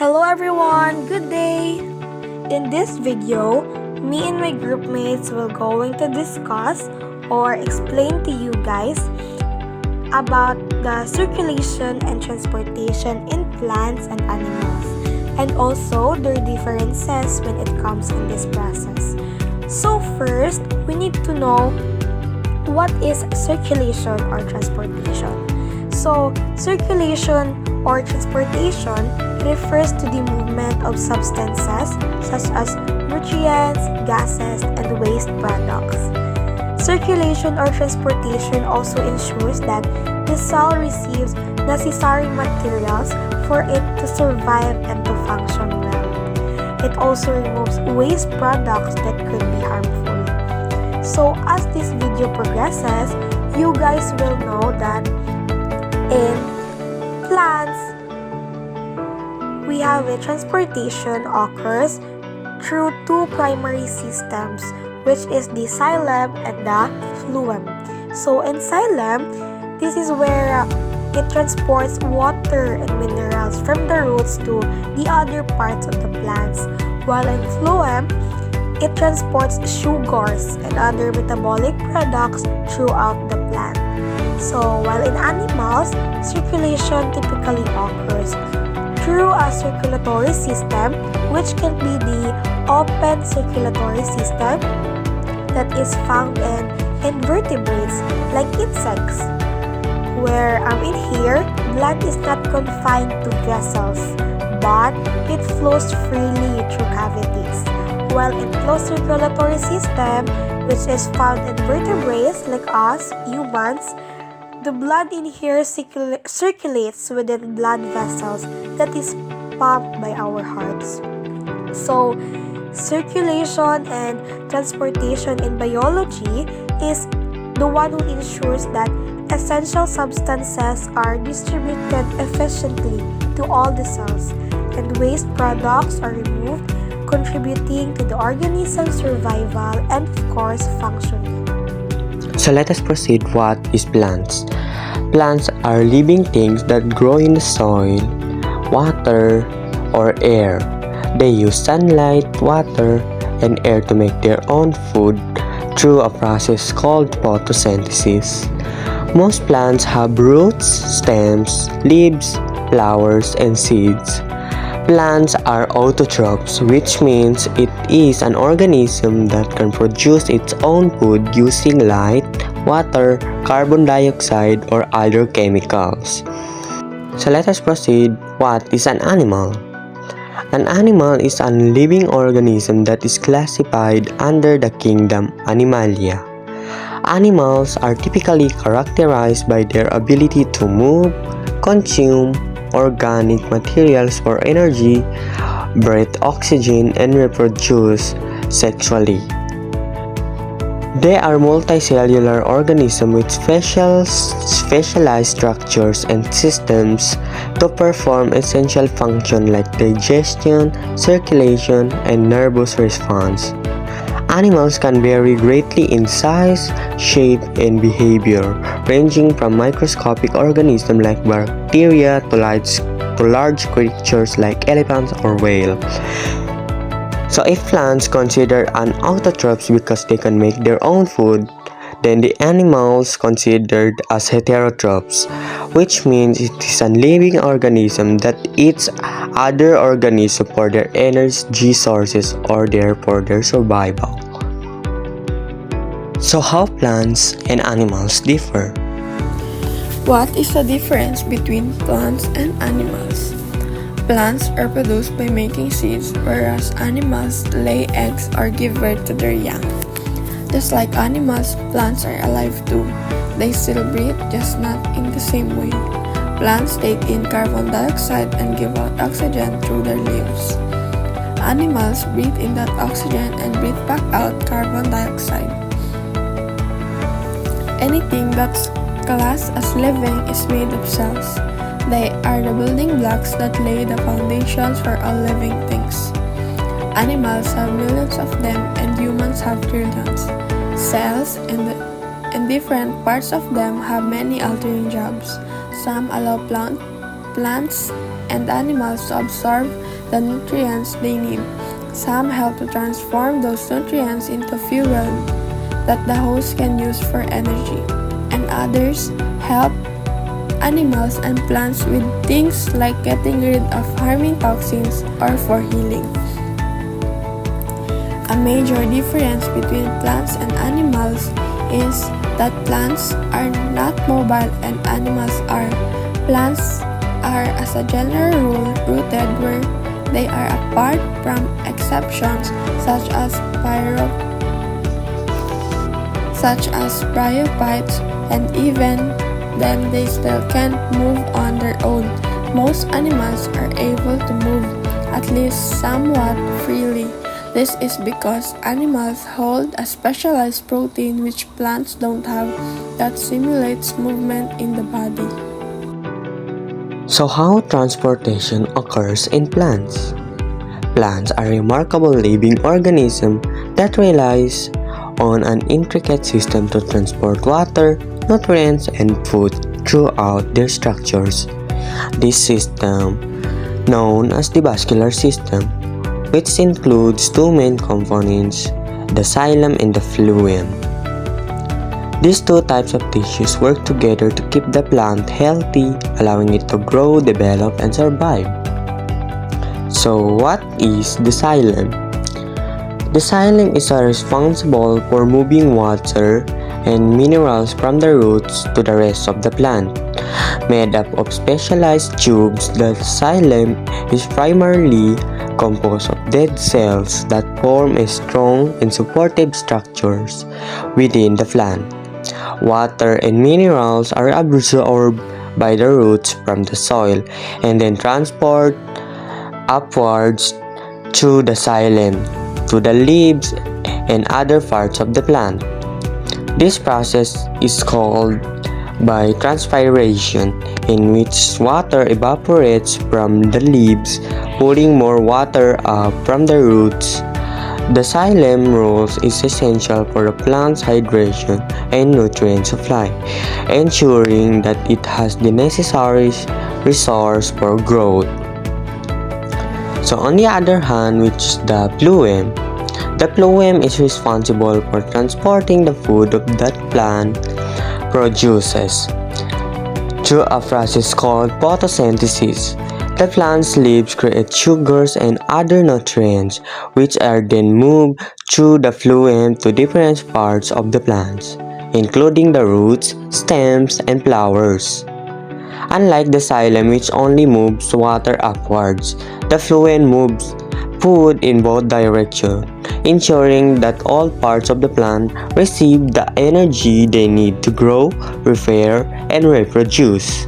Hello everyone, good day! In this video, me and my group mates will going to discuss or explain to you guys about the circulation and transportation in plants and animals, and also their differences when it comes in this process. So first, we need to know what is circulation or transportation. So, circulation or transportation refers to the movement of substances such as nutrients, gases, and waste products. Circulation or transportation also ensures that the cell receives necessary materials for it to survive and to function well. It also removes waste products that could be harmful. So as this video progresses, you guys will know that in plants, we have a transportation occurs through two primary systems, which is the xylem and the phloem. So in xylem, this is where it transports water and minerals from the roots to the other parts of the plants, while in phloem, it transports sugars and other metabolic products throughout the plant. So while in animals, circulation typically occurs through a circulatory system, which can be the open circulatory system that is found in invertebrates like insects, where in here, blood is not confined to vessels, but it flows freely through cavities. While in closed circulatory system, which is found in vertebrates like us, humans, the blood in here circulates within blood vessels that is pumped by our hearts. So, circulation and transportation in biology is the one who ensures that essential substances are distributed efficiently to all the cells and waste products are removed, contributing to the organism's survival and of course functioning. So let us proceed. What is plants? Plants are living things that grow in the soil, water, or air. They use sunlight, water, and air to make their own food through a process called photosynthesis. Most plants have roots, stems, leaves, flowers, and seeds. Plants are autotrophs, which means it is an organism that can produce its own food using light, water, carbon dioxide, or other chemicals. So let us proceed. What is an animal? An animal is a living organism that is classified under the kingdom Animalia. Animals are typically characterized by their ability to move, consume organic materials for energy, breathe oxygen, and reproduce sexually. They are multicellular organisms with specialized structures and systems to perform essential functions like digestion, circulation, and nervous response. Animals can vary greatly in size, shape, and behavior, ranging from microscopic organisms like bacteria to large creatures like elephants or whales. So if plants considered an autotrophs because they can make their own food, then the animals considered as heterotrophs, which means it is a living organism that eats other organisms for their energy sources or for their survival. So how plants and animals differ? What is the difference between plants and animals? Plants are produced by making seeds, whereas animals lay eggs or give birth to their young. Just like animals, plants are alive too. They still breathe, just not in the same way. Plants take in carbon dioxide and give out oxygen through their leaves. Animals breathe in that oxygen and breathe back out carbon dioxide. Anything that's classed as living is made of cells. They are the building blocks that lay the foundations for all living things. Animals have millions of them and humans have trillions. Cells and different parts of them have many altering jobs. Some allow plants and animals to absorb the nutrients they need. Some help to transform those nutrients into fuel that the host can use for energy, and others help animals and plants with things like getting rid of harming toxins or for healing. A major difference between plants and animals is that plants are not mobile and animals are. Plants are, as a general rule, rooted where they are apart from exceptions such as bryophytes, and even then they still can't move on their own. Most animals are able to move, at least somewhat freely. This is because animals hold a specialized protein which plants don't have that simulates movement in the body. So how transportation occurs in plants? Plants are remarkable living organisms that relies on an intricate system to transport water, nutrients, and food throughout their structures. This system, known as the vascular system, which includes two main components, the xylem and the phloem. These two types of tissues work together to keep the plant healthy, allowing it to grow, develop, and survive. So what is the xylem? The xylem is responsible for moving water and minerals from the roots to the rest of the plant. Made up of specialized tubes, the xylem is primarily composed of dead cells that form a strong and supportive structures within the plant. Water and minerals are absorbed by the roots from the soil and then transported upwards through the xylem to the leaves and other parts of the plant. This process is called by transpiration, in which water evaporates from the leaves, pulling more water up from the roots. The xylem role is essential for a plant's hydration and nutrient supply, ensuring that it has the necessary resource for growth. So on the other hand, which is the phloem. The phloem is responsible for transporting the food of that plant produces through a process called photosynthesis. The plant's leaves create sugars and other nutrients, which are then moved through the phloem to different parts of the plants, including the roots, stems, and flowers. Unlike the xylem, which only moves water upwards, the phloem moves food in both directions, ensuring that all parts of the plant receive the energy they need to grow, repair, and reproduce.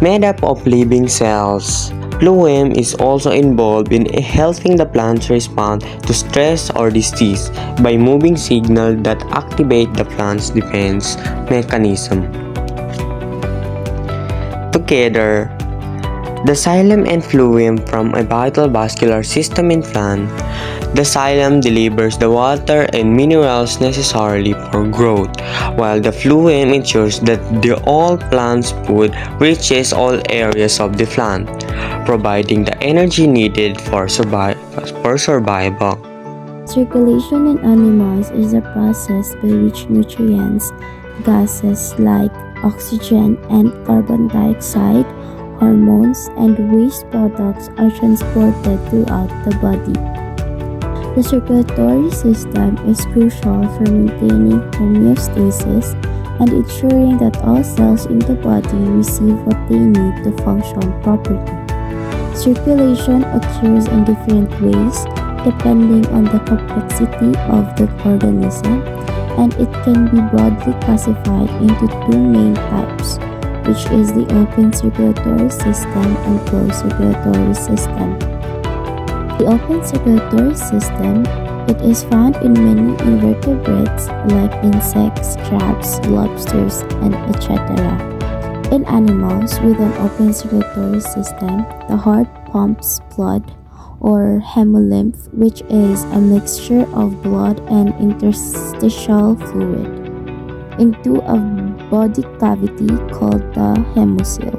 Made up of living cells, phloem is also involved in helping the plants respond to stress or disease by moving signals that activate the plant's defense mechanism. Together, the xylem and phloem form a vital vascular system in plant. The xylem delivers the water and minerals necessarily for growth, while the phloem ensures that the all plant's food reaches all areas of the plant, providing the energy needed for survival. Circulation in animals is a process by which nutrients, gases like oxygen and carbon dioxide, hormones, and waste products are transported throughout the body. The circulatory system is crucial for maintaining homeostasis and ensuring that all cells in the body receive what they need to function properly. Circulation occurs in different ways depending on the complexity of the organism, and it can be broadly classified into two main types, which is the open circulatory system and closed circulatory system. The open circulatory system, it is found in many invertebrates like insects, crabs, lobsters, and etc. In animals with an open circulatory system, the heart pumps blood or hemolymph, which is a mixture of blood and interstitial fluid, into a body cavity called the hemocoel.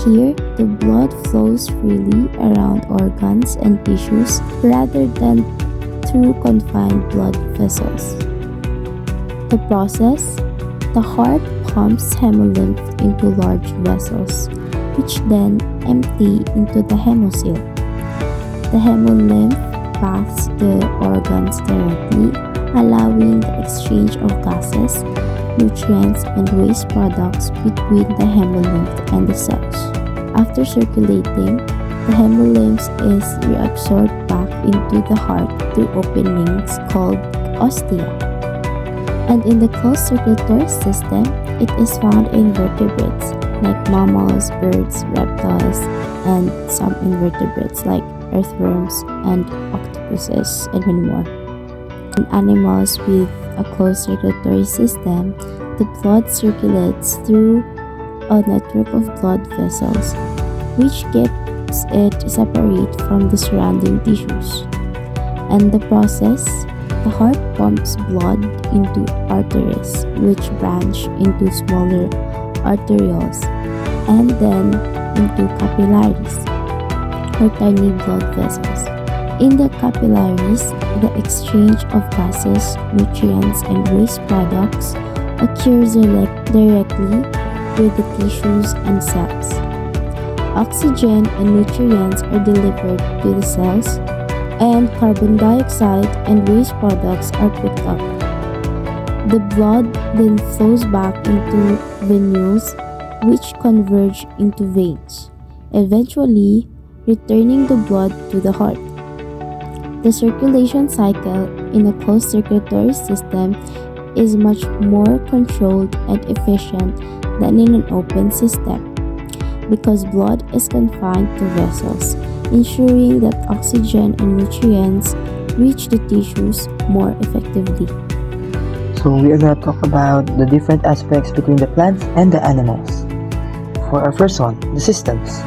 Here, the blood flows freely around organs and tissues rather than through confined blood vessels. The process: the heart pumps hemolymph into large vessels, which then empty into the hemocoel. The hemolymph passes the organs directly, allowing the exchange of gases, nutrients, and waste products between the hemolymph and the cells. After circulating, the hemolymph is reabsorbed back into the heart through openings called ostia. And in the closed circulatory system, it is found in vertebrates like mammals, birds, reptiles, and some invertebrates like earthworms and octopuses, and many more. In animals with a closed circulatory system, the blood circulates through a network of blood vessels, which keeps it separate from the surrounding tissues. And the process: the heart pumps blood into arteries, which branch into smaller arterioles, and then into capillaries, or tiny blood vessels. In the capillaries, the exchange of gases, nutrients, and waste products occurs directly with the tissues and cells. Oxygen and nutrients are delivered to the cells, and carbon dioxide and waste products are picked up. The blood then flows back into venules, which converge into veins, eventually returning the blood to the heart. The circulation cycle in a closed circulatory system is much more controlled and efficient than in an open system, because blood is confined to vessels, ensuring that oxygen and nutrients reach the tissues more effectively. So we are going to talk about the different aspects between the plants and the animals. For our first one, the systems.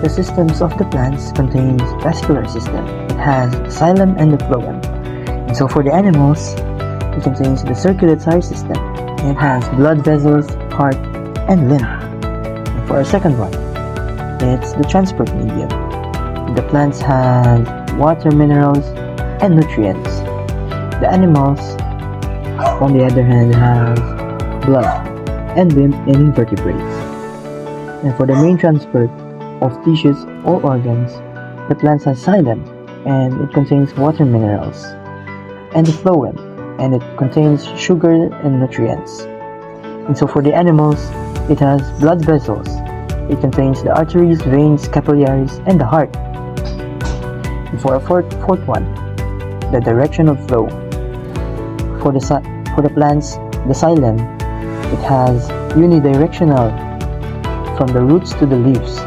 The systems of the plants contains vascular system. It has the xylem and the phloem. And so for the animals, it contains the circulatory system. It has blood vessels, heart, and lymph. And for our second one, it's the transport medium. The plants have water, minerals, and nutrients. The animals, on the other hand, have blood and lymph in invertebrates. And for the main transport of tissues or organs, the plants has xylem, and it contains water minerals, and the phloem, and it contains sugar and nutrients. And so for the animals, it has blood vessels. It contains the arteries, veins, capillaries, and the heart. And for our fourth one, the direction of flow. For the plants, the xylem, it has unidirectional from the roots to the leaves.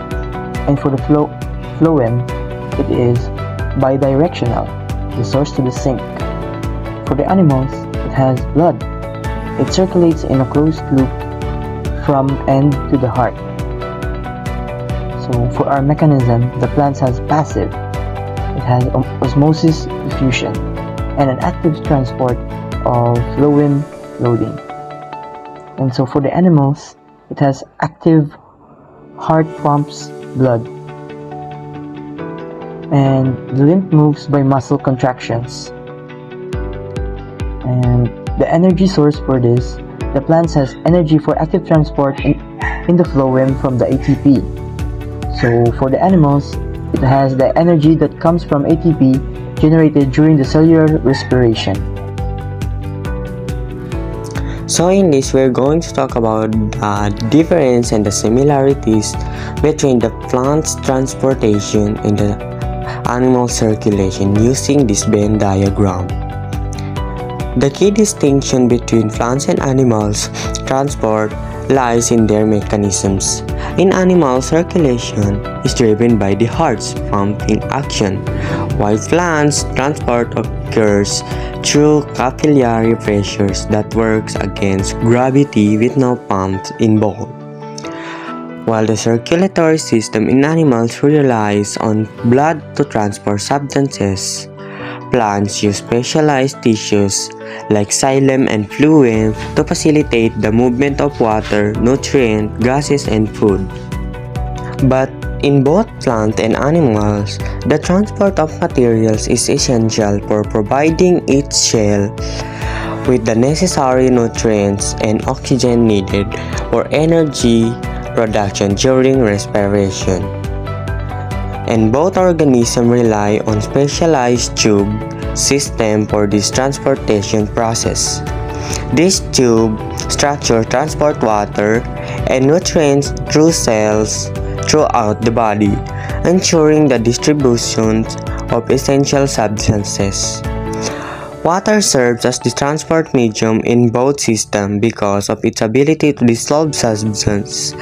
And for the phloem, it is bidirectional, the source to the sink. For the animals, it has blood. It circulates in a closed loop from end to the heart. So for our mechanism, the plants has passive. It has osmosis diffusion and an active transport of phloem loading. And so for the animals, it has active heart pumps blood, and the lymph moves by muscle contractions. And the energy source for this, the plants has energy for active transport in the phloem from the ATP. So for the animals, it has the energy that comes from ATP generated during the cellular respiration. So in this, we're going to talk about the difference and the similarities between the plant's transportation and the animal circulation using this Venn diagram. The key distinction between plants and animals transport lies in their mechanisms. In animal, circulation is driven by the heart's pumping action, while plants transport occurs through capillary pressures that works against gravity with no pumps involved. While the circulatory system in animals relies on blood to transport substances, plants use specialized tissues like xylem and phloem to facilitate the movement of water, nutrient, gases, and food. But in both plant and animals, the transport of materials is essential for providing each cell with the necessary nutrients and oxygen needed for energy production during respiration. And both organisms rely on specialized tube system for this transportation process. This tube structure transport water and nutrients through cells throughout the body, ensuring the distribution of essential substances. Water serves as the transport medium in both systems because of its ability to dissolve substance,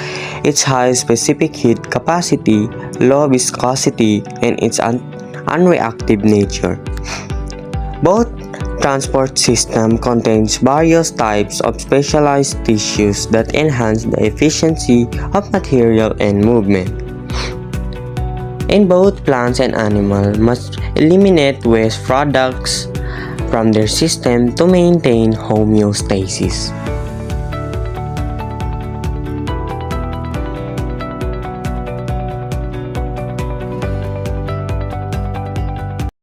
its high specific heat capacity, low viscosity, and its unreactive nature. Both transport system contains various types of specialized tissues that enhance the efficiency of material and movement. In both plants and animals must eliminate waste products from their system to maintain homeostasis.